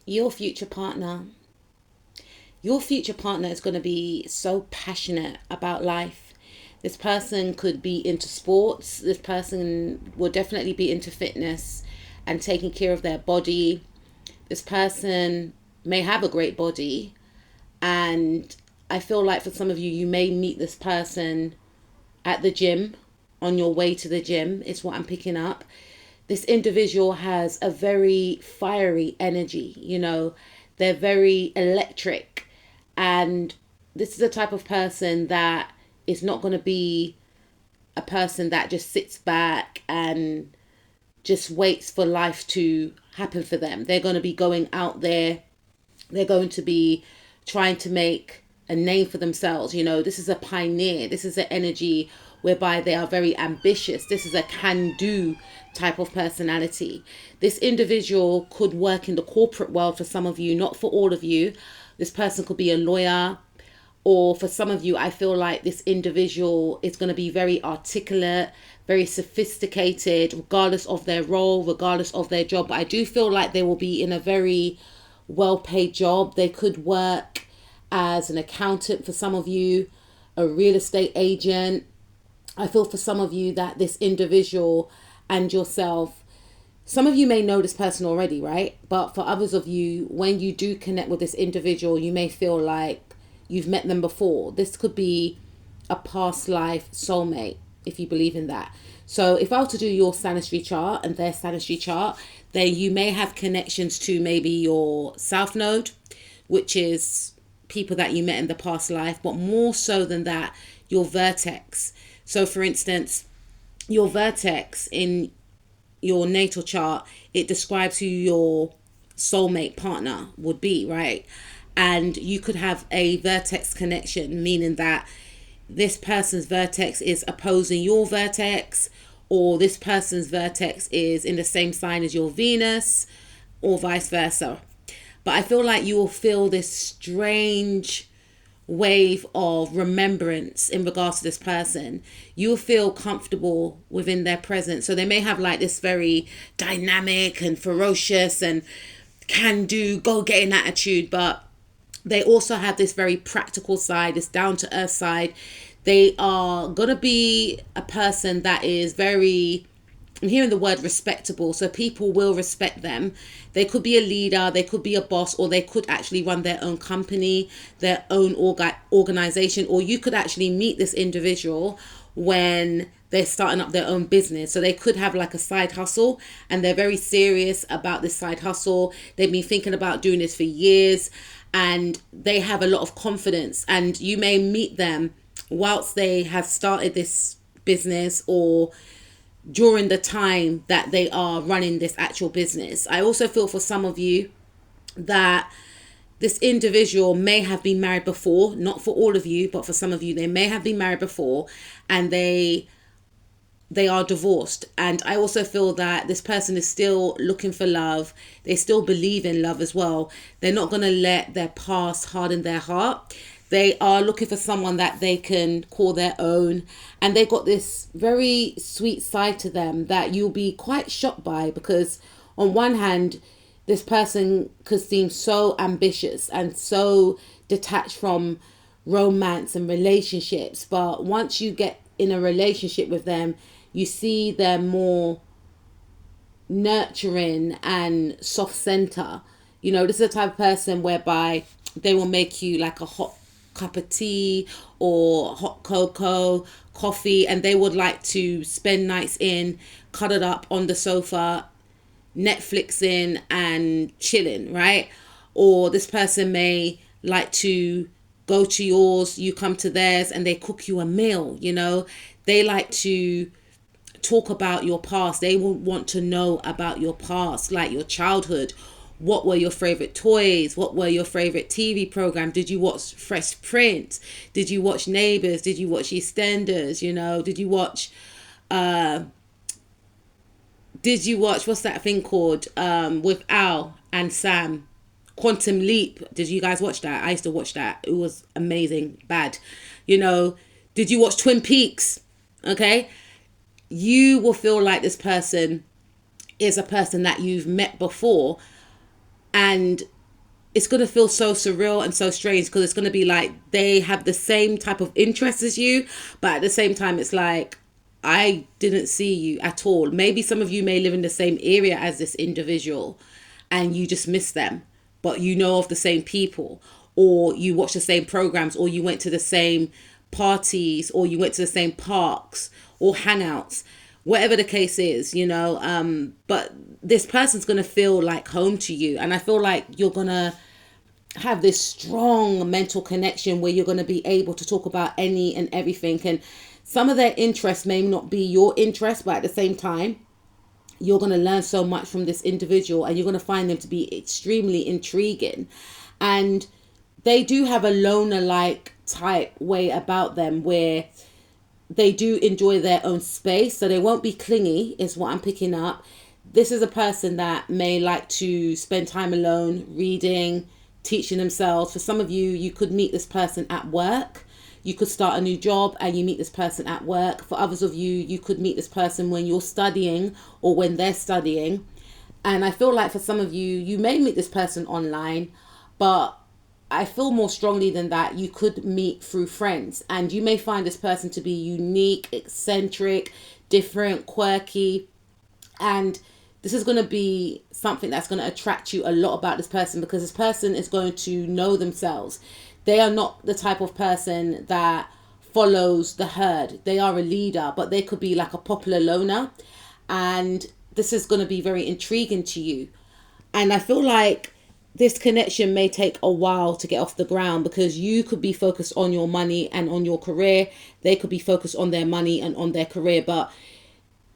Your future partner. Your future partner is going to be so passionate about life. This person could be into sports. This person will definitely be into fitness and taking care of their body. This person may have a great body. And I feel like for some of you, you may meet this person at the gym, on your way to the gym, is what I'm picking up. This individual has a very fiery energy, they're very electric. And this is the type of person that is not going to be a person that just sits back and just waits for life to happen for them. They're going to be going out there. They're going to be trying to make a name for themselves. This is a pioneer. This is an energy whereby they are very ambitious. This is a can-do type of personality. This individual could work in the corporate world for some of you, not for all of you. This person could be a lawyer, or for some of you, I feel like this individual is going to be very articulate, very sophisticated, regardless of their role, regardless of their job. But I do feel like they will be in a very well-paid job. They could work as an accountant for some of you, a real estate agent. I feel for some of you that this individual and yourself, some of you may know this person already, right? But for others of you, when you do connect with this individual, you may feel like you've met them before. This could be a past life soulmate, if you believe in that. So if I were to do your sanitary chart and their sanitary chart, then you may have connections to maybe your South Node, which is people that you met in the past life, but more so than that, your vertex. So for instance, your vertex in your natal chart, it describes who your soulmate partner would be, right? And you could have a vertex connection, meaning that this person's vertex is opposing your vertex, or this person's vertex is in the same sign as your Venus, or vice versa. But I feel like you will feel this strange wave of remembrance in regards to this person. You'll feel comfortable within their presence. So they may have like this very dynamic and ferocious and can do, go getting attitude, but they also have this very practical side, this down to earth side. They are going to be a person that is very, I'm hearing the word respectable, so people will respect them. They could be a leader, they could be a boss, or they could actually run their own company, their own organization, or you could actually meet this individual when they're starting up their own business. So they could have like a side hustle, and they're very serious about this side hustle. They've been thinking about doing this for years, and they have a lot of confidence, and you may meet them whilst they have started this business or during the time that they are running this actual business. I also feel for some of you that this individual may have been married before, not for all of you, but for some of you, they may have been married before and they are divorced. And I also feel that this person is still looking for love. They still believe in love as well. They're not going to let their past harden their heart. They are looking for someone that they can call their own. And they got this very sweet side to them that you'll be quite shocked by, because on one hand, this person could seem so ambitious and so detached from romance and relationships. But once you get in a relationship with them, you see them more nurturing and soft center. This is the type of person whereby they will make you like a hot cup of tea or hot cocoa, coffee, and they would like to spend nights in, cuddled up on the sofa, Netflixing and chilling, right? Or this person may like to go to yours, you come to theirs, and they cook you a meal. They like to talk about your past. They will want to know about your past, like your childhood. What were your favorite toys? What were your favorite TV programs? Did you watch Fresh Prince? Did you watch Neighbours? Did you watch EastEnders? Did you watch what's that thing called with Al and Sam, Quantum Leap? Did you guys watch that? I used to watch that. It was amazing. Bad. Did you watch Twin Peaks? Okay. You will feel like this person is a person that you've met before, and it's going to feel so surreal and so strange, because it's going to be like they have the same type of interests as you, but at the same time it's like, I didn't see you at all. Maybe some of you may live in the same area as this individual and you just miss them, but you know of the same people, or you watch the same programs, or you went to the same parties, or you went to the same parks or hangouts, whatever the case is, but this person's going to feel like home to you. And I feel like you're going to have this strong mental connection where you're going to be able to talk about any and everything. And some of their interests may not be your interest, but at the same time, you're going to learn so much from this individual, and you're going to find them to be extremely intriguing. And they do have a loner-like type way about them, where they do enjoy their own space, so they won't be clingy, is what I'm picking up. This is a person that may like to spend time alone, reading, teaching themselves. For some of you, you could meet this person at work. You could start a new job and you meet this person at work. For others of you, you could meet this person when you're studying or when they're studying. And I feel like for some of you, you may meet this person online, but I feel more strongly than that, you could meet through friends, and you may find this person to be unique, eccentric, different, quirky. And this is going to be something that's going to attract you a lot about this person, because this person is going to know themselves. They are not the type of person that follows the herd. They are a leader, but they could be like a popular loner. And this is going to be very intriguing to you. And I feel like this connection may take a while to get off the ground, because you could be focused on your money and on your career. They could be focused on their money and on their career. But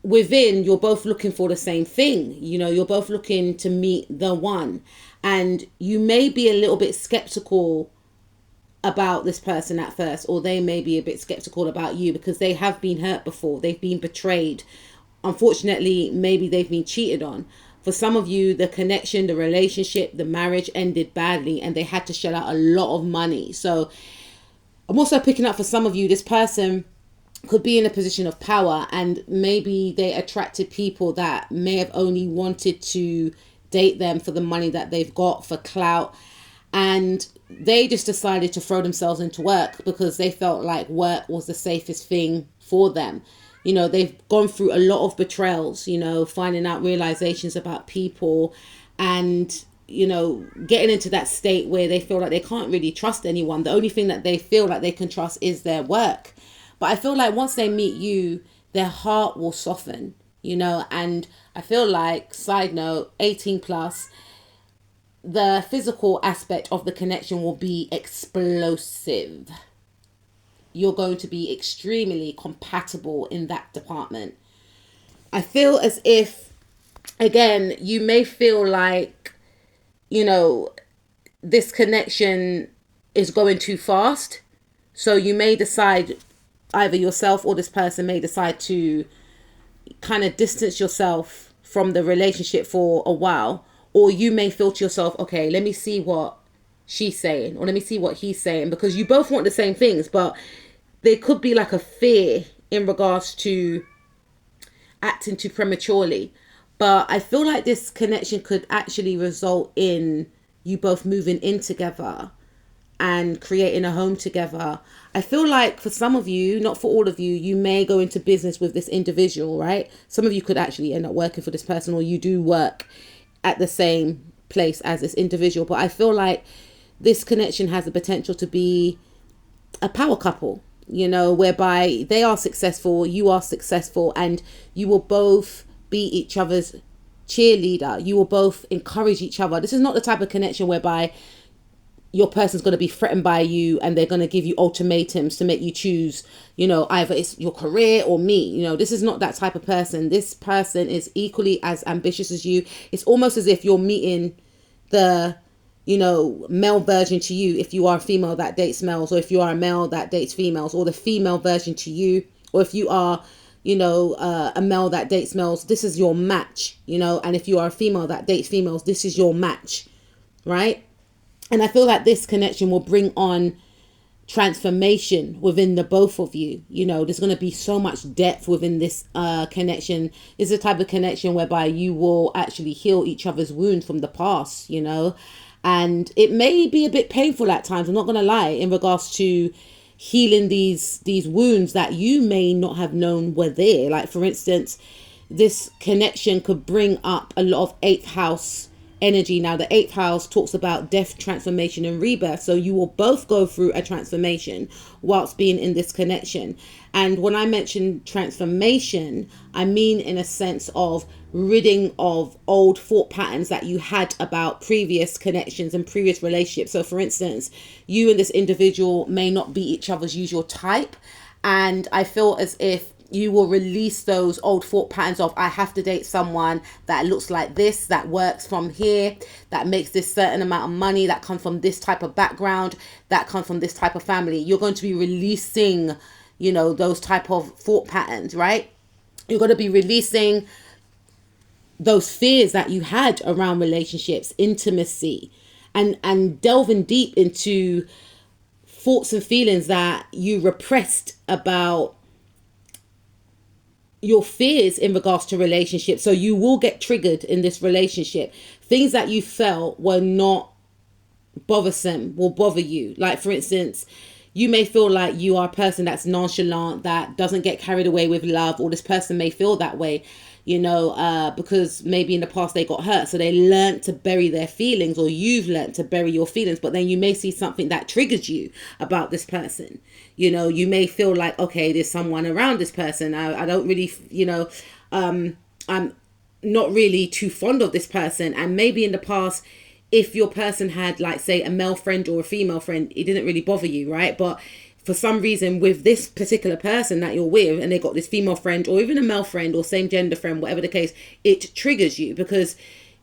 within, you're both looking for the same thing. You're both looking to meet the one. And you may be a little bit skeptical about this person at first, or they may be a bit skeptical about you, because they have been hurt before. They've been betrayed. Unfortunately, maybe they've been cheated on. For some of you, the connection, the relationship, the marriage ended badly, and they had to shell out a lot of money. So I'm also picking up, for some of you, this person could be in a position of power, and maybe they attracted people that may have only wanted to date them for the money that they've got, for clout. And they just decided to throw themselves into work because they felt like work was the safest thing for them. They've gone through a lot of betrayals, finding out realizations about people, and, getting into that state where they feel like they can't really trust anyone. The only thing that they feel like they can trust is their work. But I feel like once they meet you, their heart will soften, and I feel like, side note, 18 plus, the physical aspect of the connection will be explosive. You're going to be extremely compatible in that department. I feel as if, again, you may feel like, this connection is going too fast. So you may decide, either yourself or this person may decide to kind of distance yourself from the relationship for a while. Or you may feel to yourself, okay, let me see what she's saying, or let me see what he's saying, because you both want the same things, but there could be like a fear in regards to acting too prematurely. But I feel like this connection could actually result in you both moving in together and creating a home together. I feel like for some of you, not for all of you, you may go into business with this individual, right? Some of you could actually end up working for this person, or you do work at the same place as this individual. But I feel like this connection has the potential to be a power couple, whereby they are successful, you are successful, and you will both be each other's cheerleader. You will both encourage each other. This is not the type of connection whereby your person's going to be threatened by you and they're going to give you ultimatums to make you choose, either it's your career or me. This is not that type of person. This person is equally as ambitious as you. It's almost as if you're meeting the, male version to you, if you are a female that dates males, or if you are a male that dates females, or the female version to you, or if you are, a male that dates males, this is your match, and if you are a female that dates females, this is your match, right? And I feel like this connection will bring on transformation within the both of you. There's going to be so much depth within this connection. It's a type of connection whereby you will actually heal each other's wound from the past, And it may be a bit painful at times, I'm not going to lie, in regards to healing these wounds that you may not have known were there. Like, for instance, this connection could bring up a lot of eighth house energy. Now, the eighth house talks about death, transformation, and rebirth. So you will both go through a transformation whilst being in this connection. And when I mention transformation, I mean in a sense of ridding of old thought patterns that you had about previous connections and previous relationships. So for instance, you and this individual may not be each other's usual type. And I feel as if you will release those old thought patterns of, I have to date someone that looks like this, that works from here, that makes this certain amount of money, that comes from this type of background, that comes from this type of family. You're going to be releasing, you know, those type of thought patterns, right? You're going to be releasing those fears that you had around relationships, intimacy, and delving deep into thoughts and feelings that you repressed about your fears in regards to relationships. So you will get triggered in this relationship. Things that you felt were not bothersome will bother you. Like, for instance, you may feel like you are a person that's nonchalant, that doesn't get carried away with love, or this person may feel that way, you know, because maybe in the past they got hurt. So they learned to bury their feelings, or you've learned to bury your feelings. But then you may see something that triggers you about this person. You know, you may feel like, okay, there's someone around this person. I don't really, you know, I'm not really too fond of this person. And maybe in the past, if your person had, like, say, a male friend or a female friend, it didn't really bother you, right? But for some reason with this particular person that you're with, and they got this female friend or even a male friend or same gender friend, whatever the case, it triggers you because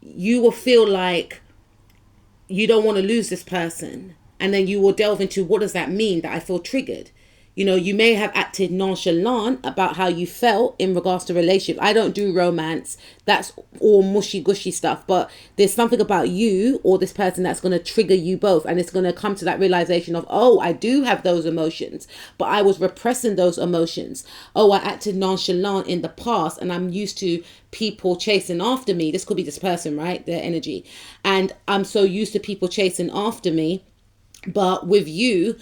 you will feel like you don't want to lose this person. And then you will delve into, what does that mean that I feel triggered? You know, you may have acted nonchalant about how you felt in regards to relationship. I don't do romance. That's all mushy gushy stuff. But there's something about you or this person that's going to trigger you both. And it's going to come to that realization of, oh, I do have those emotions, but I was repressing those emotions. Oh, I acted nonchalant in the past and I'm used to people chasing after me. This could be this person, right? Their energy. And I'm so used to people chasing after me. But with you,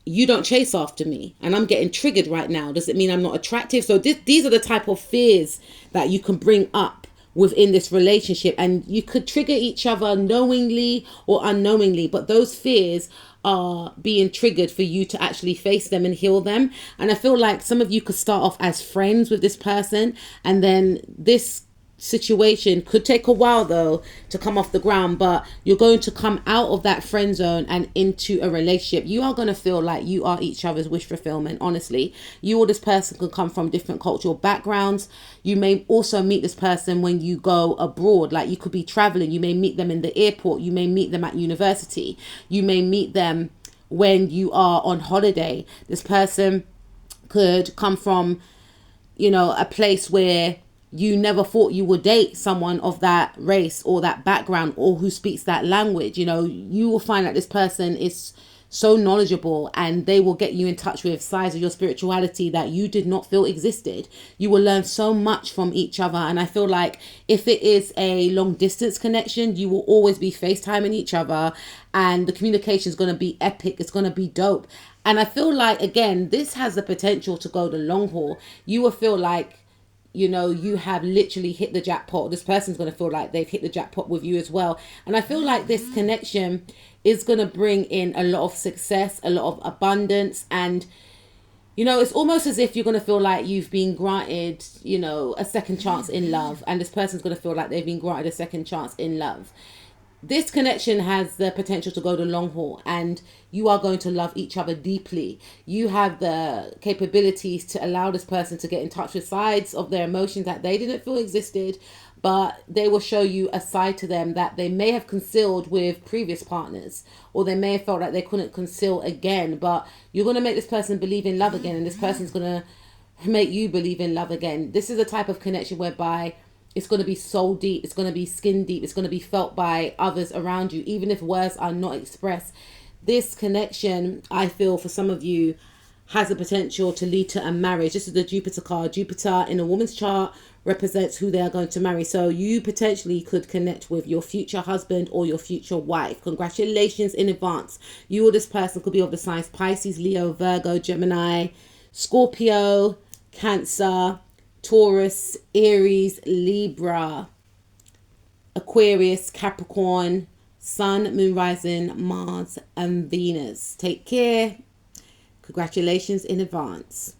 you don't chase after me and I'm getting triggered right now. Does it mean I'm not attractive? So these are the type of fears that you can bring up within this relationship, and you could trigger each other knowingly or unknowingly, but those fears are being triggered for you to actually face them and heal them. And I feel like some of you could start off as friends with this person, and then this situation could take a while though to come off the ground, but you're going to come out of that friend zone and into a relationship. You are going to feel like you are each other's wish fulfillment. Honestly, you or this person could come from different cultural backgrounds. You may also meet this person when you go abroad. Like, you could be traveling, you may meet them in the airport, you may meet them at university, you may meet them when you are on holiday. This person could come from, you know, a place where you never thought you would date someone of that race or that background or who speaks that language. You know, you will find that this person is so knowledgeable and they will get you in touch with sides of your spirituality that you did not feel existed. You will learn so much from each other. And I feel like if it is a long distance connection, you will always be FaceTiming each other and the communication is going to be epic. It's going to be dope. And I feel like, again, this has the potential to go the long haul. You will feel like, you know, you have literally hit the jackpot. This person's going to feel like they've hit the jackpot with you as well. And I feel like this connection is going to bring in a lot of success, a lot of abundance. And, you know, it's almost as if you're going to feel like you've been granted, you know, a second chance in love. And this person's going to feel like they've been granted a second chance in love. This connection has the potential to go the long haul, and you are going to love each other deeply. You have the capabilities to allow this person to get in touch with sides of their emotions that they didn't feel existed, but they will show you a side to them that they may have concealed with previous partners, or they may have felt like they couldn't conceal again. But you're going to make this person believe in love again, and this person's going to make you believe in love again. This is a type of connection whereby it's going to be soul deep, it's going to be skin deep, it's going to be felt by others around you, even if words are not expressed. This connection, I feel, for some of you, has the potential to lead to a marriage. This is the Jupiter card. Jupiter in a woman's chart represents who they are going to marry. So you potentially could connect with your future husband or your future wife. Congratulations in advance. You or this person could be of the signs Pisces, Leo, Virgo, Gemini, Scorpio, Cancer, Taurus, Aries, Libra, Aquarius, Capricorn, Sun, Moon, Rising, Mars, and Venus. Take care. Congratulations in advance.